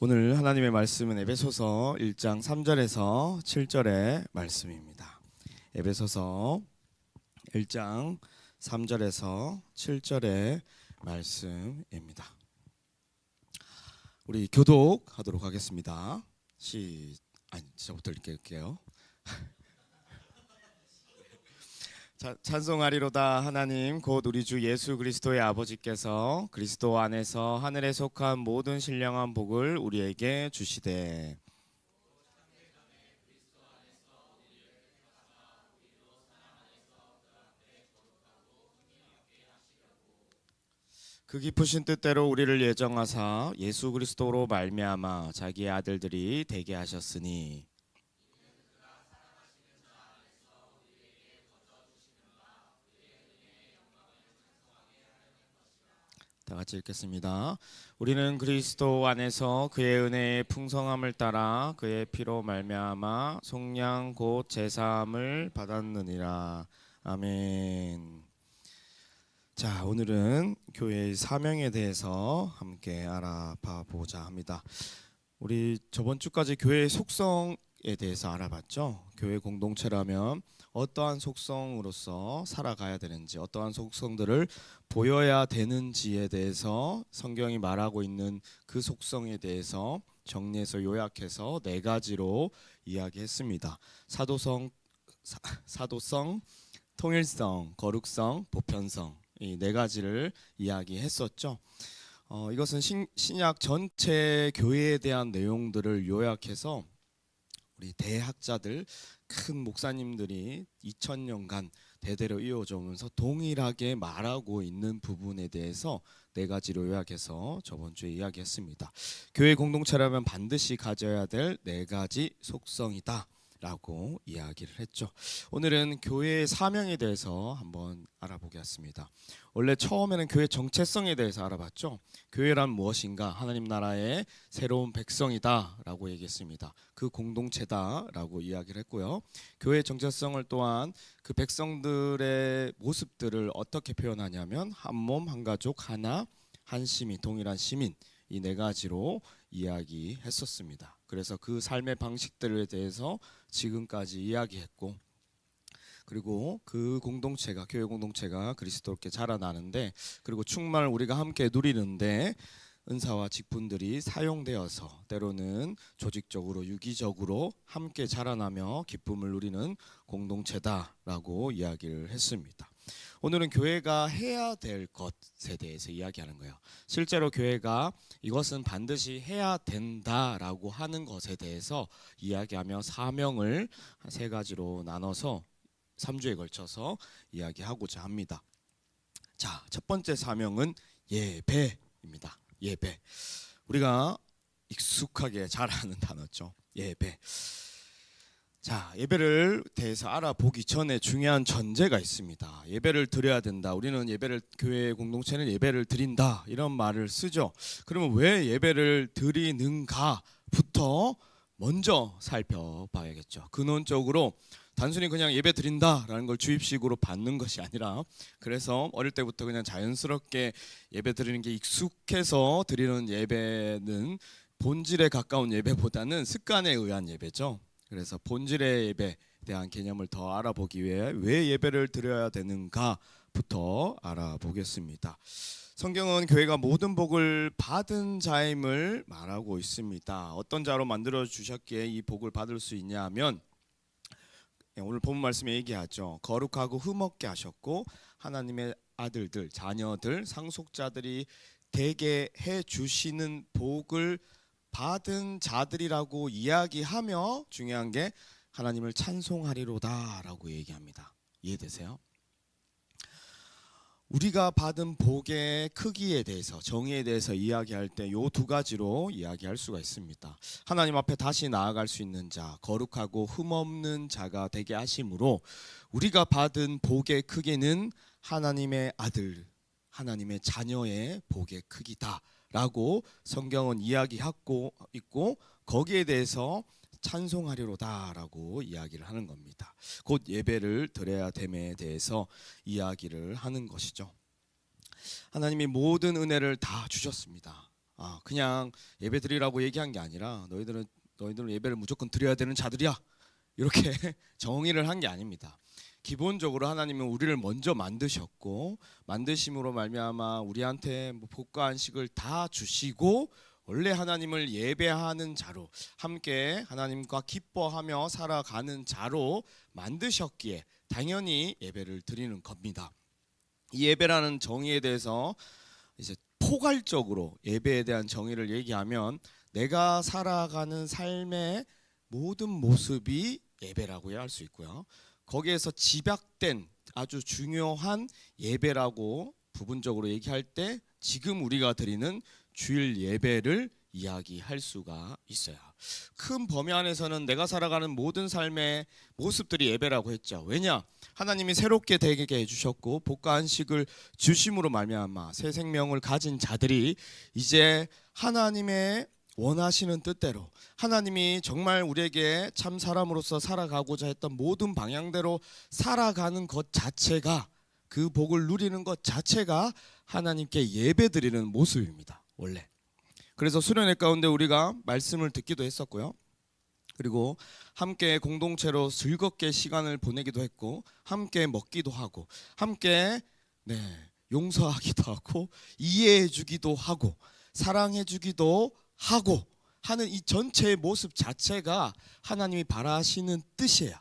오늘 하나님의 말씀은 에베소서 1장 3절에서 7절의 말씀입니다. 에베소서 1장 3절에서 7절의 말씀입니다. 우리 교독하도록 하겠습니다. 저부터 읽을게요. 찬송하리로다. 하나님 곧 우리 주 예수 그리스도의 아버지께서 그리스도 안에서 하늘에 속한 모든 신령한 복을 우리에게 주시되 그 깊으신 뜻대로 우리를 예정하사 예수 그리스도로 말미암아 자기의 아들들이 되게 하셨으니 다 같이 읽겠습니다. 우리는 그리스도 안에서 그의 은혜의 풍성함을 따라 그의 피로 말미암아 속량 곧 제사함을 받았느니라. 아멘. 자, 오늘은 교회의 사명에 대해서 함께 알아봐 보자 합니다. 우리 저번 주까지 교회의 속성에 대해서 알아봤죠. 교회 공동체라면 어떠한 속성으로서 살아가야 되는지, 어떠한 속성들을 보여야 되는지에 대해서 성경이 말하고 있는 그 속성에 대해서 정리해서 요약해서 네 가지로 이야기했습니다. 사도성, 통일성, 거룩성, 보편성, 이 네 가지를 이야기했었죠. 이것은 신약 전체 교회에 대한 내용들을 요약해서 우리 대학자들, 큰 목사님들이 2000년간 대대로 이어져 오면서 동일하게 말하고 있는 부분에 대해서 네 가지로 요약해서 저번 주에 이야기했습니다. 교회 공동체라면 반드시 가져야 될 네 가지 속성이다 라고 이야기를 했죠. 오늘은 교회의 사명에 대해서 한번 알아보겠습니다. 원래 처음에는 교회 정체성에 대해서 알아봤죠. 교회란 무엇인가? 하나님 나라의 새로운 백성이다 라고 얘기했습니다. 그 공동체다 라고 이야기를 했고요. 교회의 정체성을 또한 그 백성들의 모습들을 어떻게 표현하냐면 한 몸, 한 가족, 하나, 한 시민, 동일한 시민, 이 네 가지로 이야기했었습니다. 그래서 그 삶의 방식들에 대해서 지금까지 이야기했고, 그리고 그 공동체가, 교회 공동체가 그리스도께 자라나는데, 그리고 충만을 우리가 함께 누리는데 은사와 직분들이 사용되어서 때로는 조직적으로 유기적으로 함께 자라나며 기쁨을 누리는 공동체다라고 이야기를 했습니다. 오늘은 교회가 해야 될 것에 대해서 이야기하는 거예요. 실제로 교회가 이것은 반드시 해야 된다라고 하는 것에 대해서 이야기하며 사명을 세 가지로 나눠서 3주에 걸쳐서 이야기하고자 합니다. 자, 첫 번째 사명은 예배입니다. 예배. 우리가 익숙하게 잘 아는 단어죠. 예배. 자, 예배를 대해서 알아보기 전에 중요한 전제가 있습니다. 예배를 드려야 된다. 우리는 교회 공동체는 예배를 드린다. 이런 말을 쓰죠. 그러면 왜 예배를 드리는가부터 먼저 살펴봐야겠죠. 근원적으로 단순히 그냥 예배 드린다라는 걸 주입식으로 받는 것이 아니라, 그래서 어릴 때부터 그냥 자연스럽게 예배 드리는 게 익숙해서 드리는 예배는 본질에 가까운 예배보다는 습관에 의한 예배죠. 그래서 본질의 예배에 대한 개념을 더 알아보기 위해 왜 예배를 드려야 되는가부터 알아보겠습니다. 성경은 교회가 모든 복을 받은 자임을 말하고 있습니다. 어떤 자로 만들어 주셨기에 이 복을 받을 수 있냐 하면, 오늘 본문 말씀에 얘기하죠. 거룩하고 흠없게 하셨고 하나님의 아들들, 자녀들, 상속자들이 되게 해 주시는 복을 받은 자들이라고 이야기하며 중요한 게 하나님을 찬송하리로다 라고 얘기합니다. 이해되세요? 우리가 받은 복의 크기에 대해서, 정의에 대해서 이야기할 때 요 두 가지로 이야기할 수가 있습니다. 하나님 앞에 다시 나아갈 수 있는 자, 거룩하고 흠없는 자가 되게 하심으로 우리가 받은 복의 크기는 하나님의 아들, 하나님의 자녀의 복의 크기다 라고 성경은 이야기하고 있고, 거기에 대해서 찬송하리로다 라고 이야기를 하는 겁니다. 곧 예배를 드려야 됨에 대해서 이야기를 하는 것이죠. 하나님이 모든 은혜를 다 주셨습니다. 그냥 예배 드리라고 얘기한 게 아니라 너희들은 예배를 무조건 드려야 되는 자들이야, 이렇게 정의를 한 게 아닙니다. 기본적으로 하나님은 우리를 먼저 만드셨고, 만드심으로 말미암아 우리한테 복과 안식을 다 주시고, 원래 하나님을 예배하는 자로, 함께 하나님과 기뻐하며 살아가는 자로 만드셨기에 당연히 예배를 드리는 겁니다. 이 예배라는 정의에 대해서 이제 포괄적으로 예배에 대한 정의를 얘기하면, 내가 살아가는 삶의 모든 모습이 예배라고 할 수 있고요. 거기에서 집약된 아주 중요한 예배라고 부분적으로 얘기할 때, 지금 우리가 드리는 주일 예배를 이야기할 수가 있어요. 큰 범위 안에서는 내가 살아가는 모든 삶의 모습들이 예배라고 했죠. 왜냐? 하나님이 새롭게 되게 해주셨고 복과 안식을 주심으로 말미암아 새 생명을 가진 자들이 이제 하나님의 원하시는 뜻대로, 하나님이 정말 우리에게 참 사람으로서 살아가고자 했던 모든 방향대로 살아가는 것 자체가, 그 복을 누리는 것 자체가 하나님께 예배드리는 모습입니다. 원래. 그래서 수련회 가운데 우리가 말씀을 듣기도 했었고요. 그리고 함께 공동체로 즐겁게 시간을 보내기도 했고, 함께 먹기도 하고, 함께 용서하기도 하고, 이해해주기도 하고, 사랑해주기도 하고 하는 이 전체의 모습 자체가 하나님이 바라시는 뜻이에요.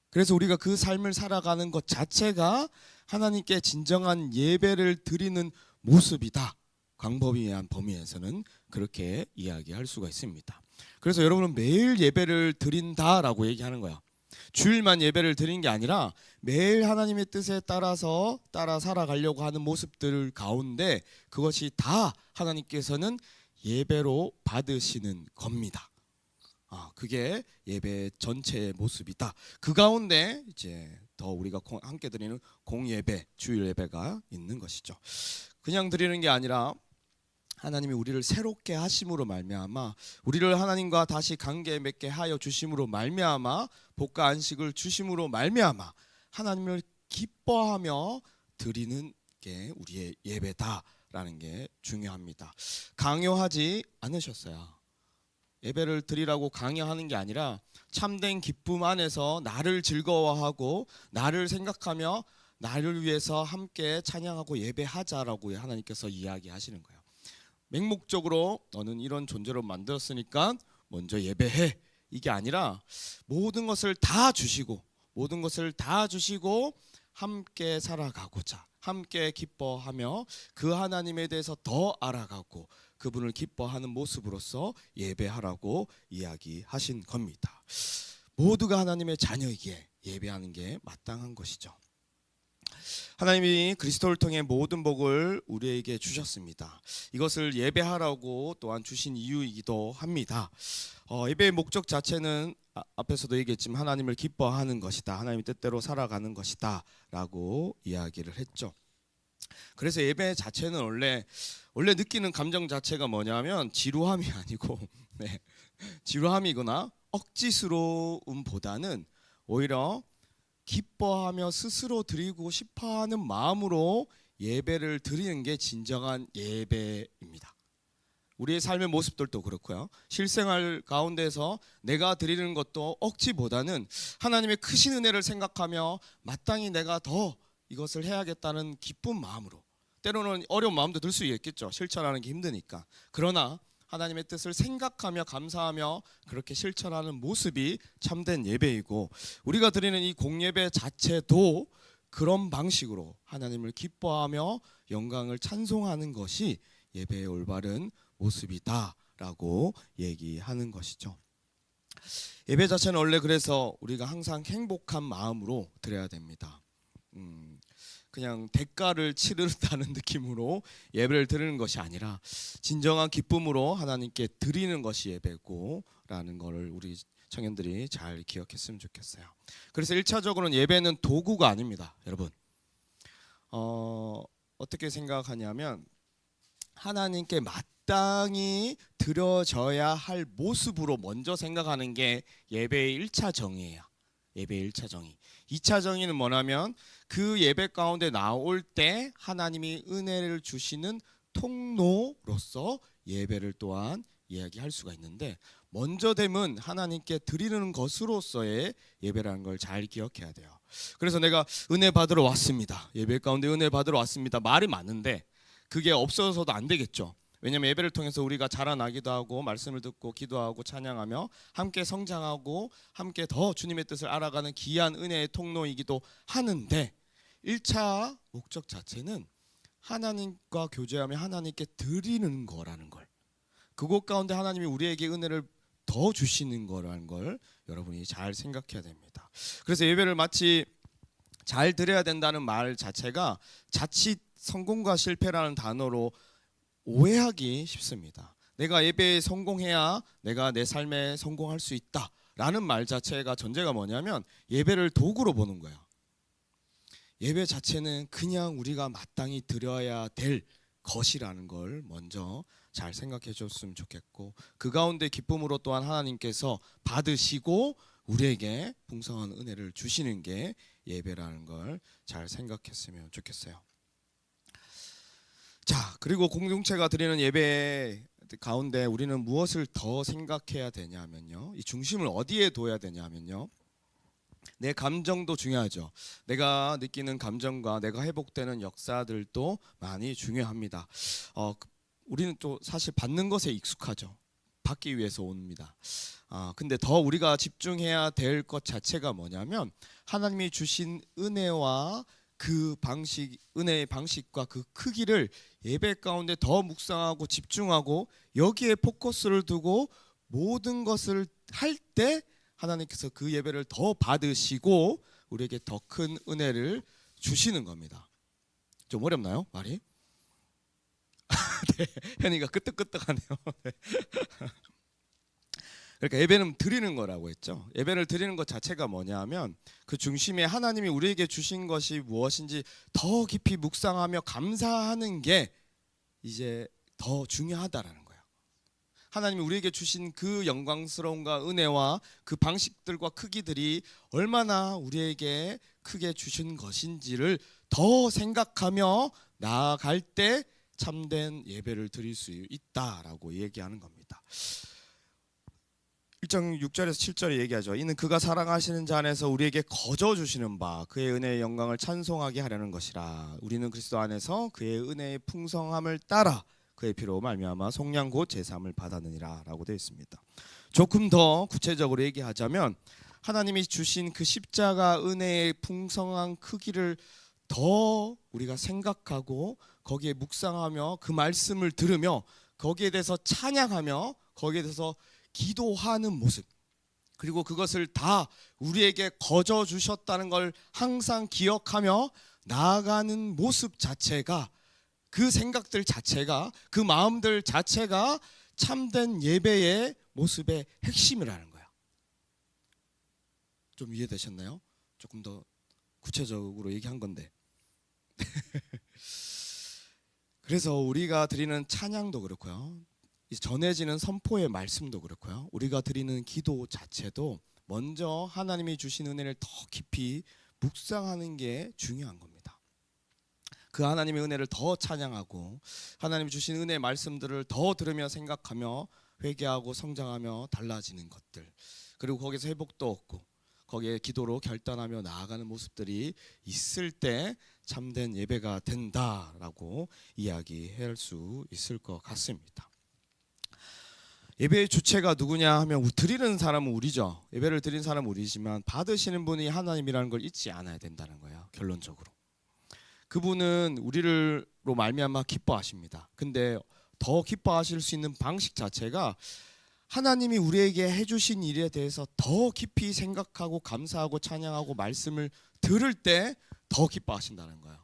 그래서 우리가 그 삶을 살아가는 것 자체가 하나님께 진정한 예배를 드리는 모습이다. 광범위한 범위에서는 그렇게 이야기할 수가 있습니다. 그래서 여러분은 매일 예배를 드린다라고 얘기하는 거야. 주일만 예배를 드리는 게 아니라 매일 하나님의 뜻에 따라 살아가려고 하는 모습들 가운데 그것이 다 하나님께서는 예배로 받으시는 겁니다. 그게 예배 전체의 모습이다. 그 가운데 이제 더 우리가 함께 드리는 공예배, 주일 예배가 있는 것이죠. 그냥 드리는 게 아니라 하나님이 우리를 새롭게 하심으로 말미암아, 우리를 하나님과 다시 관계 맺게 하여 주심으로 말미암아, 복과 안식을 주심으로 말미암아 하나님을 기뻐하며 드리는 게 우리의 예배다라는 게 중요합니다. 강요하지 않으셨어요. 예배를 드리라고 강요하는 게 아니라 참된 기쁨 안에서 나를 즐거워하고 나를 생각하며 나를 위해서 함께 찬양하고 예배하자라고 하나님께서 이야기하시는 거예요. 맹목적으로 너는 이런 존재로 만들었으니까 먼저 예배해, 이게 아니라 모든 것을 다 주시고 함께 살아가고자, 함께 기뻐하며 그 하나님에 대해서 더 알아가고 그분을 기뻐하는 모습으로서 예배하라고 이야기하신 겁니다. 모두가 하나님의 자녀이기에 예배하는 게 마땅한 것이죠. 하나님이 그리스도를 통해 모든 복을 우리에게 주셨습니다. 이것을 예배하라고 또한 주신 이유이기도 합니다. 예배의 목적 자체는 앞에서도 얘기했지만 하나님을 기뻐하는 것이다, 하나님의 뜻대로 살아가는 것이다 라고 이야기를 했죠. 그래서 예배 자체는 원래 느끼는 감정 자체가 뭐냐면 지루함이 아니고 지루함이거나 억지스러움보다는 오히려 기뻐하며 스스로 드리고 싶어하는 마음으로 예배를 드리는 게 진정한 예배입니다. 우리의 삶의 모습들도 그렇고요. 실생활 가운데서 내가 드리는 것도 억지보다는 하나님의 크신 은혜를 생각하며 마땅히 내가 더 이것을 해야겠다는 기쁜 마음으로, 때로는 어려운 마음도 들 수 있겠죠. 실천하는 게 힘드니까. 그러나 하나님의 뜻을 생각하며 감사하며 그렇게 실천하는 모습이 참된 예배이고, 우리가 드리는 이 공예배 자체도 그런 방식으로 하나님을 기뻐하며 영광을 찬송하는 것이 예배의 올바른 모습이다라고 얘기하는 것이죠. 예배 자체는 원래 그래서 우리가 항상 행복한 마음으로 드려야 됩니다. 그냥 대가를 치르다는 느낌으로 예배를 드리는 것이 아니라 진정한 기쁨으로 하나님께 드리는 것이 예배고 라는 것을 우리 청년들이 잘 기억했으면 좋겠어요. 그래서 1차적으로는 예배는 도구가 아닙니다. 여러분 어떻게 생각하냐면 하나님께 마땅히 드려져야 할 모습으로 먼저 생각하는 게 예배의 1차 정의예요. 예배의 1차 정의. 2차 정의는 뭐냐면 그 예배 가운데 나올 때 하나님이 은혜를 주시는 통로로서 예배를 또한 이야기할 수가 있는데, 먼저 됨은 하나님께 드리는 것으로서의 예배라는 걸 잘 기억해야 돼요. 그래서 내가 은혜 받으러 왔습니다, 예배 가운데 은혜 받으러 왔습니다, 말이 많은데 그게 없어서도 안 되겠죠. 왜냐하면 예배를 통해서 우리가 자라나기도 하고 말씀을 듣고 기도하고 찬양하며 함께 성장하고 함께 더 주님의 뜻을 알아가는 귀한 은혜의 통로이기도 하는데, 1차 목적 자체는 하나님과 교제하며 하나님께 드리는 거라는 걸, 그곳 가운데 하나님이 우리에게 은혜를 더 주시는 거라는 걸 여러분이 잘 생각해야 됩니다. 그래서 예배를 마치 잘 드려야 된다는 말 자체가 자칫 성공과 실패라는 단어로 오해하기 쉽습니다. 내가 예배에 성공해야 내가 내 삶에 성공할 수 있다라는 말 자체가 전제가 뭐냐면 예배를 도구로 보는 거예요. 예배 자체는 그냥 우리가 마땅히 드려야 될 것이라는 걸 먼저 잘 생각해 줬으면 좋겠고, 그 가운데 기쁨으로 또한 하나님께서 받으시고 우리에게 풍성한 은혜를 주시는 게 예배라는 걸 잘 생각했으면 좋겠어요. 자, 그리고 공동체가 드리는 예배 가운데 우리는 무엇을 더 생각해야 되냐면요, 이 중심을 어디에 둬야 되냐면요, 내 감정도 중요하죠. 내가 느끼는 감정과 내가 회복되는 역사들도 많이 중요합니다. 우리는 또 사실 받는 것에 익숙하죠. 받기 위해서 옵니다. 근데 더 우리가 집중해야 될 것 자체가 뭐냐면, 하나님이 주신 은혜와 그 방식, 은혜의 방식과 그 크기를 예배 가운데 더 묵상하고 집중하고 여기에 포커스를 두고 모든 것을 할 때 하나님께서 그 예배를 더 받으시고 우리에게 더 큰 은혜를 주시는 겁니다. 좀 어렵나요, 말이? 네, 현이가 끄떡끄떡하네요. 네. 그러니까 예배는 드리는 거라고 했죠. 예배를 드리는 것 자체가 뭐냐면 그 중심에 하나님이 우리에게 주신 것이 무엇인지 더 깊이 묵상하며 감사하는 게 이제 더 중요하다라는 거예요. 하나님이 우리에게 주신 그 영광스러움과 은혜와 그 방식들과 크기들이 얼마나 우리에게 크게 주신 것인지를 더 생각하며 나아갈 때 참된 예배를 드릴 수 있다라고 얘기하는 겁니다. 1장 6절에서 7절에 얘기하죠. 이는 그가 사랑하시는 자 안에서 우리에게 거저 주시는 바 그의 은혜의 영광을 찬송하게 하려는 것이라. 우리는 그리스도 안에서 그의 은혜의 풍성함을 따라 그의 피로 말미암아 속량 곧 제사함을 받았느니라 라고 되어 있습니다. 조금 더 구체적으로 얘기하자면 하나님이 주신 그 십자가 은혜의 풍성한 크기를 더 우리가 생각하고 거기에 묵상하며 그 말씀을 들으며 거기에 대해서 찬양하며 거기에 대해서 기도하는 모습, 그리고 그것을 다 우리에게 거저 주셨다는 걸 항상 기억하며 나아가는 모습 자체가, 그 생각들 자체가, 그 마음들 자체가 참된 예배의 모습의 핵심이라는 거예요. 좀 이해되셨나요? 조금 더 구체적으로 얘기한 건데. 그래서 우리가 드리는 찬양도 그렇고요, 전해지는 선포의 말씀도 그렇고요, 우리가 드리는 기도 자체도 먼저 하나님이 주신 은혜를 더 깊이 묵상하는 게 중요한 겁니다. 그 하나님의 은혜를 더 찬양하고 하나님이 주신 은혜의 말씀들을 더 들으며 생각하며 회개하고 성장하며 달라지는 것들, 그리고 거기서 회복도 얻고 거기에 기도로 결단하며 나아가는 모습들이 있을 때 참된 예배가 된다라고 이야기할 수 있을 것 같습니다. 예배의 주체가 누구냐 하면 드리는 사람은 우리죠. 예배를 드린 사람은 우리지만 받으시는 분이 하나님이라는 걸 잊지 않아야 된다는 거예요. 결론적으로 그분은 우리로 말미암아 기뻐하십니다. 근데 더 기뻐하실 수 있는 방식 자체가 하나님이 우리에게 해주신 일에 대해서 더 깊이 생각하고 감사하고 찬양하고 말씀을 들을 때 더 기뻐하신다는 거예요.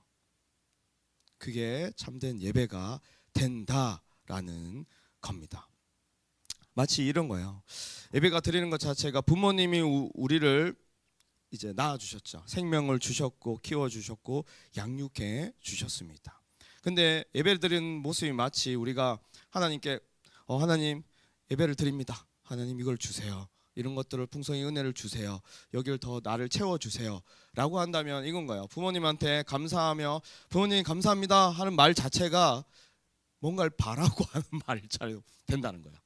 그게 참된 예배가 된다라는 겁니다. 마치 이런 거예요. 예배가 드리는 것 자체가 부모님이 우리를 이제 낳아주셨죠. 생명을 주셨고 키워주셨고 양육해 주셨습니다. 근데 예배를 드리는 모습이 마치 우리가 하나님께 하나님 예배를 드립니다, 하나님 이걸 주세요, 이런 것들을 풍성히 은혜를 주세요, 여기를 더 나를 채워주세요 라고 한다면 이건 거예요. 부모님한테 감사하며 부모님 감사합니다 하는 말 자체가 뭔가를 바라고 하는 말일자로 된다는 거예요.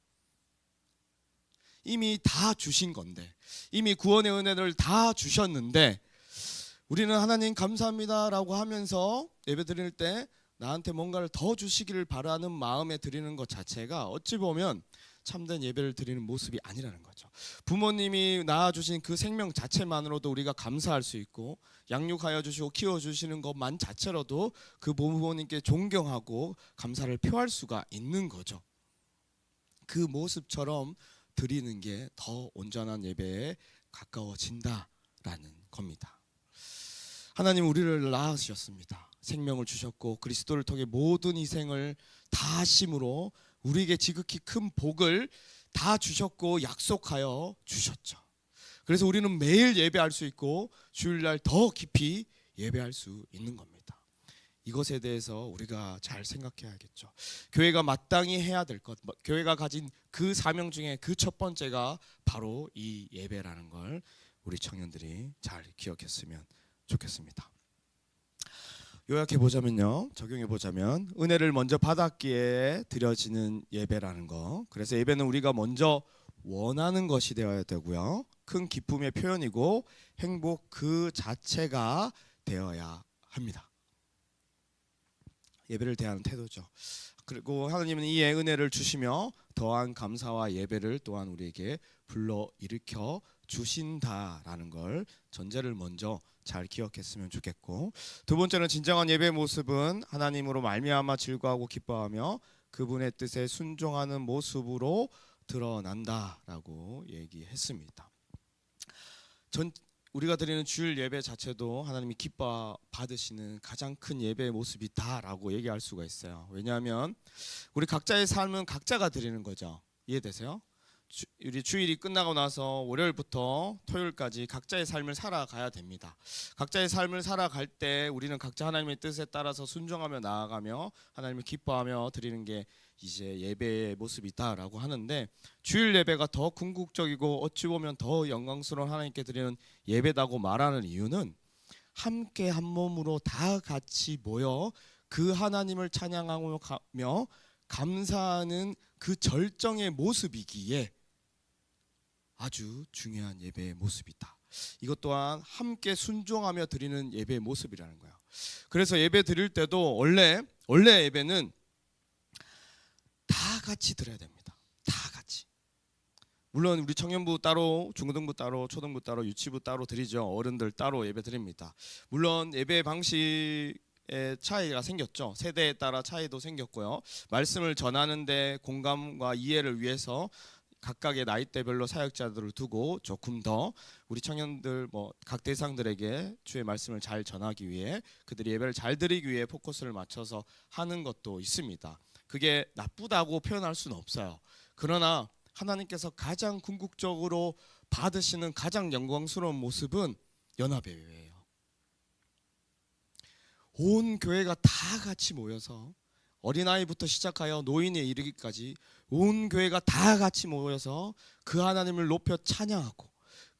이미 다 주신 건데, 이미 구원의 은혜를 다 주셨는데, 우리는 하나님 감사합니다라고 하면서 예배 드릴 때 나한테 뭔가를 더 주시기를 바라는 마음에 드리는 것 자체가 어찌 보면 참된 예배를 드리는 모습이 아니라는 거죠. 부모님이 낳아주신 그 생명 자체만으로도 우리가 감사할 수 있고, 양육하여 주시고 키워주시는 것만 자체로도 그 부모님께 존경하고 감사를 표할 수가 있는 거죠. 그 모습처럼 드리는 게 더 온전한 예배에 가까워진다라는 겁니다. 하나님 우리를 낳으셨습니다. 생명을 주셨고 그리스도를 통해 모든 희생을 다 하심으로 우리에게 지극히 큰 복을 다 주셨고 약속하여 주셨죠. 그래서 우리는 매일 예배할 수 있고 주일날 더 깊이 예배할 수 있는 겁니다. 이것에 대해서 우리가 잘 생각해야겠죠. 교회가 마땅히 해야 될 것, 교회가 가진 그 사명 중에 그 첫 번째가 바로 이 예배라는 걸 우리 청년들이 잘 기억했으면 좋겠습니다. 요약해 보자면요, 적용해 보자면 은혜를 먼저 받았기에 드려지는 예배라는 거. 그래서 예배는 우리가 먼저 원하는 것이 되어야 되고요, 큰 기쁨의 표현이고 행복 그 자체가 되어야 합니다. 예배를 대하는 태도죠. 그리고 하나님은 이 은혜를 주시며 더한 감사와 예배를 또한 우리에게 불러 일으켜 주신다라는 걸 전제를 먼저 잘 기억했으면 좋겠고, 두 번째는 진정한 예배의 모습은 하나님으로 말미암아 즐거워하고 기뻐하며 그분의 뜻에 순종하는 모습으로 드러난다라고 얘기했습니다. 우리가 드리는 주일 예배 자체도 하나님이 기뻐 받으시는 가장 큰 예배의 모습이다라고 얘기할 수가 있어요. 왜냐하면 우리 각자의 삶은 각자가 드리는 거죠. 이해되세요? 우리 주일이 끝나고 나서 월요일부터 토요일까지 각자의 삶을 살아가야 됩니다. 각자의 삶을 살아갈 때 우리는 각자 하나님의 뜻에 따라서 순종하며 나아가며 하나님을 기뻐하며 드리는 게 이제 예배의 모습이다라고 하는데, 주일 예배가 더 궁극적이고 어찌 보면 더 영광스러운 하나님께 드리는 예배다고 말하는 이유는 함께 한 몸으로 다 같이 모여 그 하나님을 찬양하며 감사하는 그 절정의 모습이기에 아주 중요한 예배의 모습이다. 이것 또한 함께 순종하며 드리는 예배의 모습이라는 거예요. 그래서 예배 드릴 때도 원래 예배는 다 같이 드려야 됩니다. 다 같이. 물론 우리 청년부 따로, 중고등부 따로, 초등부 따로, 유치부 따로 드리죠. 어른들 따로 예배 드립니다. 물론 예배 방식의 차이가 생겼죠. 세대에 따라 차이도 생겼고요. 말씀을 전하는데 공감과 이해를 위해서 각각의 나이대별로 사역자들을 두고 조금 더 우리 청년들 각 대상들에게 주의 말씀을 잘 전하기 위해, 그들이 예배를 잘 드리기 위해 포커스를 맞춰서 하는 것도 있습니다. 그게 나쁘다고 표현할 수는 없어요. 그러나 하나님께서 가장 궁극적으로 받으시는 가장 영광스러운 모습은 연합예배예요. 온 교회가 다 같이 모여서 어린아이부터 시작하여 노인에 이르기까지 온 교회가 다 같이 모여서 그 하나님을 높여 찬양하고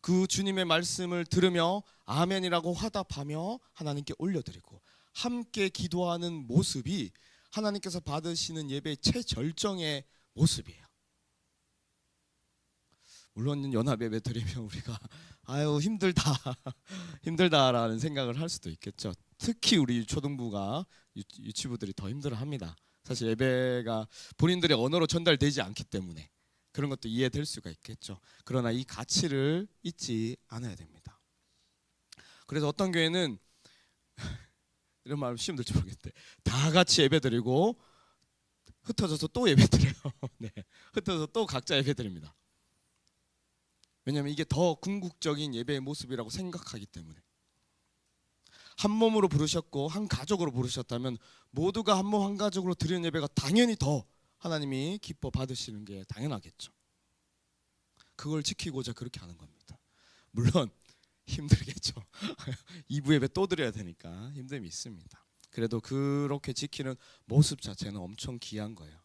그 주님의 말씀을 들으며 아멘이라고 화답하며 하나님께 올려드리고 함께 기도하는 모습이 하나님께서 받으시는 예배의 최절정의 모습이에요. 물론 연합예배 드리면 우리가 아유 힘들다라는 생각을 할 수도 있겠죠. 특히 우리 초등부가 유치부들이 더 힘들어합니다. 사실 예배가 본인들의 언어로 전달되지 않기 때문에 그런 것도 이해될 수가 있겠죠. 그러나 이 가치를 잊지 않아야 됩니다. 그래서 어떤 교회는 이런 말 쉬움들지 모르겠는데 다 같이 예배 드리고 흩어져서 또 예배 드려요. 네, 흩어져서 또 각자 예배 드립니다. 왜냐하면 이게 더 궁극적인 예배의 모습이라고 생각하기 때문에. 한 몸으로 부르셨고 한 가족으로 부르셨다면 모두가 한 몸 한 가족으로 드리는 예배가 당연히 더 하나님이 기뻐 받으시는 게 당연하겠죠. 그걸 지키고자 그렇게 하는 겁니다. 물론 힘들겠죠. 2부 예배 또 드려야 되니까 힘듦이 있습니다. 그래도 그렇게 지키는 모습 자체는 엄청 귀한 거예요.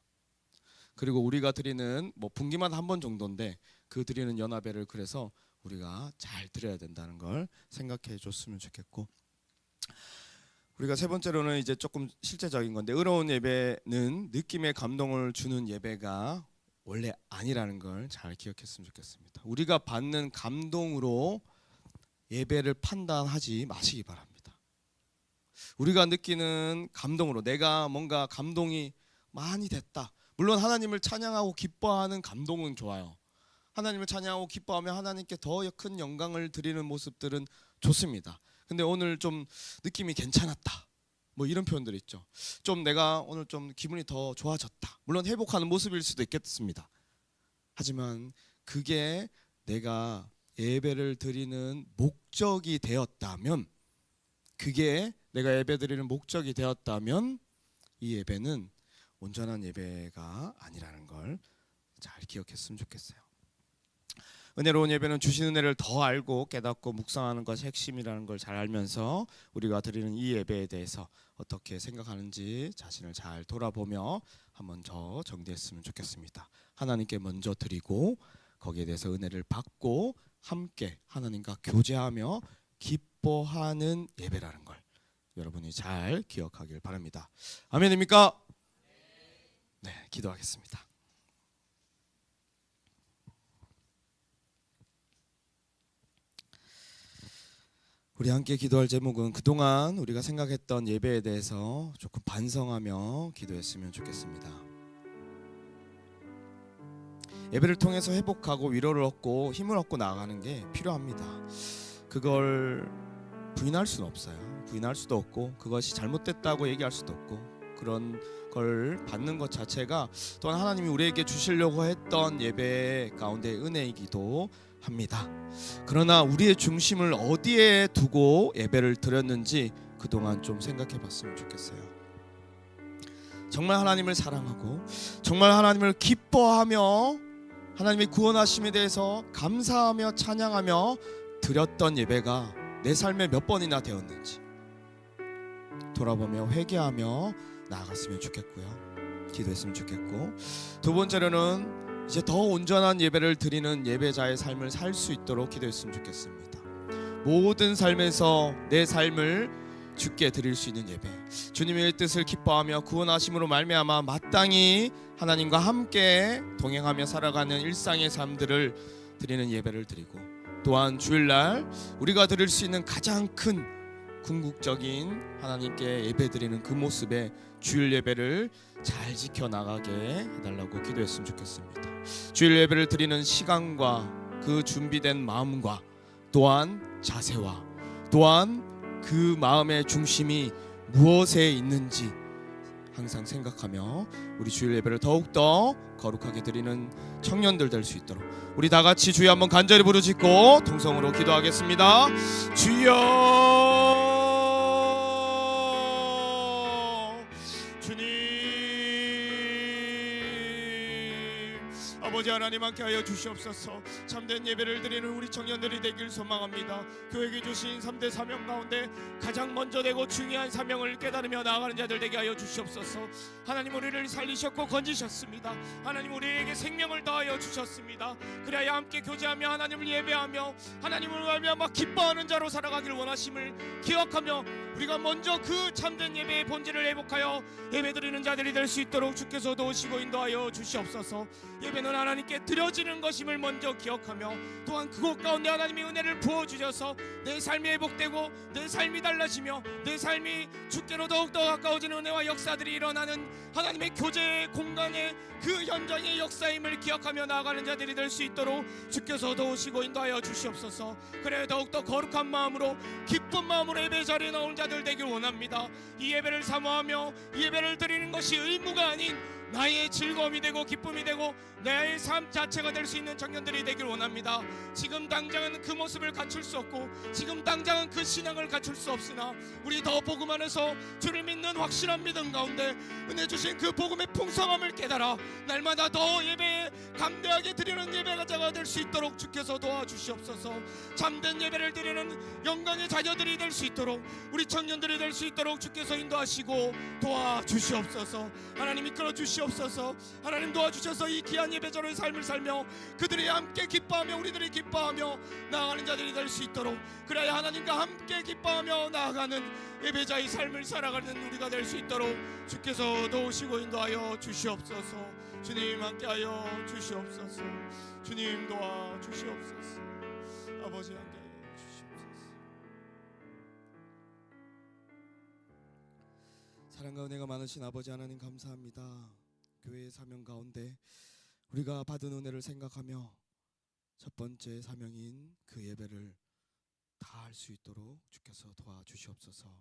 그리고 우리가 드리는 분기만 한 번 정도인데 그 드리는 연합회를 그래서 우리가 잘 드려야 된다는 걸 생각해 줬으면 좋겠고, 우리가 세 번째로는 이제 조금 실제적인 건데, 의로운 예배는 느낌의 감동을 주는 예배가 원래 아니라는 걸 잘 기억했으면 좋겠습니다. 우리가 받는 감동으로 예배를 판단하지 마시기 바랍니다. 우리가 느끼는 감동으로, 내가 뭔가 감동이 많이 됐다. 물론 하나님을 찬양하고 기뻐하는 감동은 좋아요. 하나님을 찬양하고 기뻐하며 하나님께 더 큰 영광을 드리는 모습들은 좋습니다. 근데 오늘 좀 느낌이 괜찮았다, 뭐 이런 표현들 있죠. 좀 내가 오늘 좀 기분이 더 좋아졌다. 물론 회복하는 모습일 수도 있겠습니다. 하지만 그게 내가 예배를 드리는 목적이 되었다면, 그게 내가 예배 드리는 목적이 되었다면 이 예배는 온전한 예배가 아니라는 걸 잘 기억했으면 좋겠어요. 은혜로운 예배는 주신 은혜를 더 알고 깨닫고 묵상하는 것이 핵심이라는 걸 잘 알면서 우리가 드리는 이 예배에 대해서 어떻게 생각하는지 자신을 잘 돌아보며 한번 더 정리했으면 좋겠습니다. 하나님께 먼저 드리고 거기에 대해서 은혜를 받고 함께 하나님과 교제하며 기뻐하는 예배라는 걸 여러분이 잘 기억하길 바랍니다. 아멘입니까? 네, 기도하겠습니다. 우리 함께 기도할 제목은 그동안 우리가 생각했던 예배에 대해서 조금 반성하며 기도했으면 좋겠습니다. 예배를 통해서 회복하고 위로를 얻고 힘을 얻고 나아가는 게 필요합니다. 그걸 부인할 수는 없어요. 부인할 수도 없고 그것이 잘못됐다고 얘기할 수도 없고, 그런 걸 받는 것 자체가 또한 하나님이 우리에게 주시려고 했던 예배 가운데 은혜이기도 합니다. 그러나 우리의 중심을 어디에 두고 예배를 드렸는지 그동안 좀 생각해 봤으면 좋겠어요. 정말 하나님을 사랑하고 정말 하나님을 기뻐하며 하나님의 구원하심에 대해서 감사하며 찬양하며 드렸던 예배가 내 삶에 몇 번이나 되었는지 돌아보며 회개하며 나아갔으면 좋겠고요. 기도했으면 좋겠고, 두 번째로는 이제 더 온전한 예배를 드리는 예배자의 삶을 살 수 있도록 기도했으면 좋겠습니다. 모든 삶에서 내 삶을 주께 드릴 수 있는 예배, 주님의 뜻을 기뻐하며 구원하심으로 말미암아 마땅히 하나님과 함께 동행하며 살아가는 일상의 삶들을 드리는 예배를 드리고, 또한 주일날 우리가 드릴 수 있는 가장 큰 궁극적인 하나님께 예배 드리는 그 모습에 주일 예배를 잘 지켜나가게 해달라고 기도했으면 좋겠습니다. 주일 예배를 드리는 시간과 그 준비된 마음과 또한 자세와 또한 그 마음의 중심이 무엇에 있는지 항상 생각하며 우리 주일 예배를 더욱더 거룩하게 드리는 청년들 될 수 있도록 우리 다 같이 주여 한번 간절히 부르짖고 통성으로 기도하겠습니다. 주여, 주님, 아버지 하나님 함께 하여 주시옵소서. 참된 예배를 드리는 우리 청년들이 되길 소망합니다. 교회에 주신 3대 사명 가운데 가장 먼저 되고 중요한 사명을 깨달으며 나아가는 자들 되게 하여 주시옵소서. 하나님 우리를 살리셨고 건지셨습니다. 하나님 우리에게 생명을 더하여 주셨습니다. 그래야 함께 교제하며 하나님을 예배하며 하나님을 말미암아 기뻐하는 자로 살아가길 원하심을 기억하며 우리가 먼저 그 참된 예배의 본질을 회복하여 예배드리는 자들이 될 수 있도록 주께서 도우시고 인도하여 주시옵소서. 예배는 하나님께 드려지는 것임을 먼저 기억하며 또한 그곳 가운데 하나님의 은혜를 부어주셔서 내 삶이 회복되고 내 삶이 달라지며 내 삶이 주께로 더욱더 가까워지는 은혜와 역사들이 일어나는 하나님의 교제의 공간의 그 현장의 역사임을 기억하며 나아가는 자들이 될 수 있도록 주께서 도우시고 인도하여 주시옵소서. 그래 더욱더 거룩한 마음으로 기쁜 마음으로 예배 자리에 나온 자들 되길 원합니다. 이 예배를 사모하며 이 예배를 드리는 것이 의무가 아닌 나의 즐거움이 되고 기쁨이 되고 나의 삶 자체가 될 수 있는 청년들이 되길 원합니다. 지금 당장은 그 모습을 갖출 수 없고 지금 당장은 그 신앙을 갖출 수 없으나 우리 더 복음 안에서 주를 믿는 확실한 믿음 가운데 은혜 주신 그 복음의 풍성함을 깨달아 날마다 더 예배에 감대하게 드리는 예배자가 될 수 있도록 주께서 도와주시옵소서. 참된 예배를 드리는 영광의 자녀들이 될 수 있도록 우리 청년들이 될 수 있도록 주께서 인도하시고 도와주시옵소서. 하나님 이끌어 주시옵소서. 주시옵소서. 하나님 도와주셔서 이 귀한 예배자로의 삶을 살며 그들이 함께 기뻐하며 우리들이 기뻐하며 나아가는 자들이 될 수 있도록, 그래야 하나님과 함께 기뻐하며 나아가는 예배자의 삶을 살아가는 우리가 될 수 있도록 주께서 도우시고 인도하여 주시옵소서. 주님 함께하여 주시옵소서. 주님 도와 주시옵소서. 아버지 함께하여 주시옵소서. 사랑과 은혜가 많으신 아버지 하나님 감사합니다. 교회의 사명 가운데 우리가 받은 은혜를 생각하며 첫 번째 사명인 그 예배를 다 할 수 있도록 주께서 도와주시옵소서.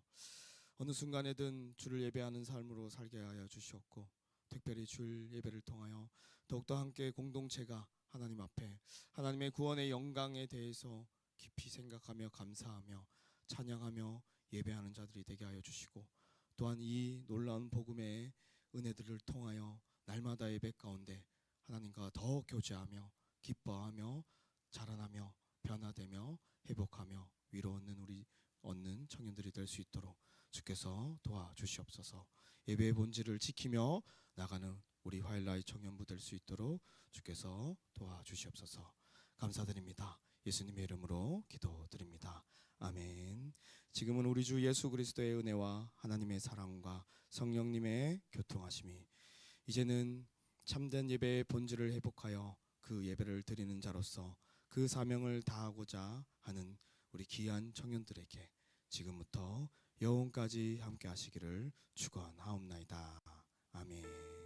어느 순간에든 주를 예배하는 삶으로 살게 하여 주시옵고, 특별히 주일 예배를 통하여 더욱더 함께 공동체가 하나님 앞에 하나님의 구원의 영광에 대해서 깊이 생각하며 감사하며 찬양하며 예배하는 자들이 되게 하여 주시고, 또한 이 놀라운 복음의 은혜들을 통하여 날마다 예배 가운데 하나님과 더 교제하며 기뻐하며 자라나며 변화되며 회복하며 위로 얻는 청년들이 될 수 있도록 주께서 도와주시옵소서. 예배의 본질을 지키며 나가는 우리 화일라이 청년부 될 수 있도록 주께서 도와주시옵소서. 감사드립니다. 예수님의 이름으로 기도드립니다. 아멘. 지금은 우리 주 예수 그리스도의 은혜와 하나님의 사랑과 성령님의 교통하심이 이제는 참된 예배의 본질을 회복하여 그 예배를 드리는 자로서 그 사명을 다하고자 하는 우리 귀한 청년들에게 지금부터 영원까지 함께 하시기를 축원하옵나이다. 아멘.